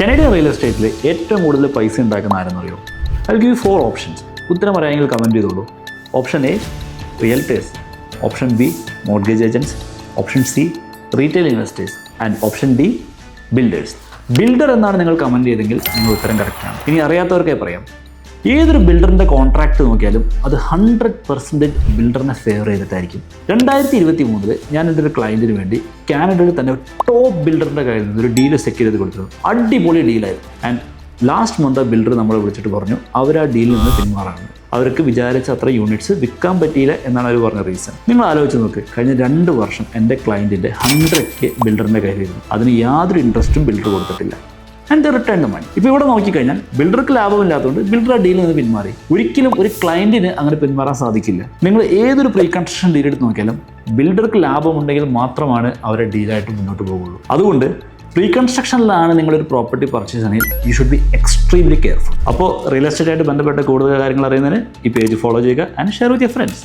Canadian real എസ്റ്റേറ്റിൽ ഏറ്റവും കൂടുതൽ പൈസ ഉണ്ടാക്കുന്ന ആരെന്നറിയോ? I will give 4 options. ഉത്തരം അറിയാമെങ്കിൽ കമൻറ്റ് ചെയ്തോളൂ. Option A realtors, option B mortgage agents, option C retail investors and option D builders. Builder എന്നാണ് നിങ്ങൾ കമൻറ്റ് ചെയ്തെങ്കിൽ നിങ്ങൾ ഉത്തരം കറക്റ്റാണ്. ഇനി അറിയാത്തവർക്കേ പറയാം. ഏതൊരു ബിൽഡറിൻ്റെ കോൺട്രാക്ട് നോക്കിയാലും അത് 100% ബിൽഡറിനെ ഫേവർ ചെയ്തിട്ടായിരിക്കും. 2023 ഞാൻ എൻ്റെ ഒരു ക്ലയൻറ്റിന് വേണ്ടി കാനഡയിൽ തന്നെ ടോപ്പ് ബിൽഡറിൻ്റെ കയ്യിൽ നിന്ന് ഒരു ഡീല് സെക്യൂർ ചെയ്ത് കൊടുത്തത്. അടിപൊളി ഡീലായിരുന്നു. ആൻഡ് ലാസ്റ്റ് മന്ത് ആ ബിൽഡർ നമ്മളെ വിളിച്ചിട്ട് പറഞ്ഞു അവർ ആ ഡീലിൽ നിന്ന് പിന്മാറാണ്. അവർക്ക് വിചാരിച്ച അത്ര യൂണിറ്റ്സ് വിൽക്കാൻ പറ്റിയില്ല എന്നാണ് അവർ പറഞ്ഞ റീസൺ. നിങ്ങൾ ആലോചിച്ച് നോക്ക്, കഴിഞ്ഞ 2 വർഷം എൻ്റെ ക്ലയൻറ്റിൻ്റെ 100K ബിൽഡറിൻ്റെ കയ്യിലിരുന്നു. അതിന് യാതൊരു ഇൻട്രസ്റ്റും ബിൽഡർ കൊടുത്തിട്ടില്ല. And the return the money. ഇപ്പോൾ ഇവിടെ നോക്കിക്കഴിഞ്ഞാൽ ബിൽഡർക്ക് ലാഭമില്ലാത്തതുകൊണ്ട് ബിൽഡർ ആ ഡീലിൽ നിന്ന് പിന്മാറി. ഒരിക്കലും ഒരു ക്ലയൻറ്റിന് അങ്ങനെ പിന്മാറാൻ സാധിക്കില്ല. നിങ്ങൾ ഏതൊരു പ്രീ കൺസ്ട്രക്ഷൻ ഡീൽ എടുത്ത് നോക്കിയാലും ബിൽഡർക്ക് ലാഭമുണ്ടെങ്കിൽ മാത്രമാണ് അവരുടെ ഡീലായിട്ട് മുന്നോട്ട് പോകുള്ളൂ. അതുകൊണ്ട് പ്രീ കൺസ്ട്രക്ഷനിലാണ് നിങ്ങളൊരു പ്രോപ്പർട്ടി പർച്ചേസ് ആണെങ്കിൽ you should be extremely careful. അപ്പോൾ റിയൽ എസ്റ്റേറ്റ് ആയിട്ട് ബന്ധപ്പെട്ട കൂടുതൽ കാര്യങ്ങൾ അറിയുന്നതിന് ഈ പേജ് ഫോളോ ചെയ്യുക and share with your friends.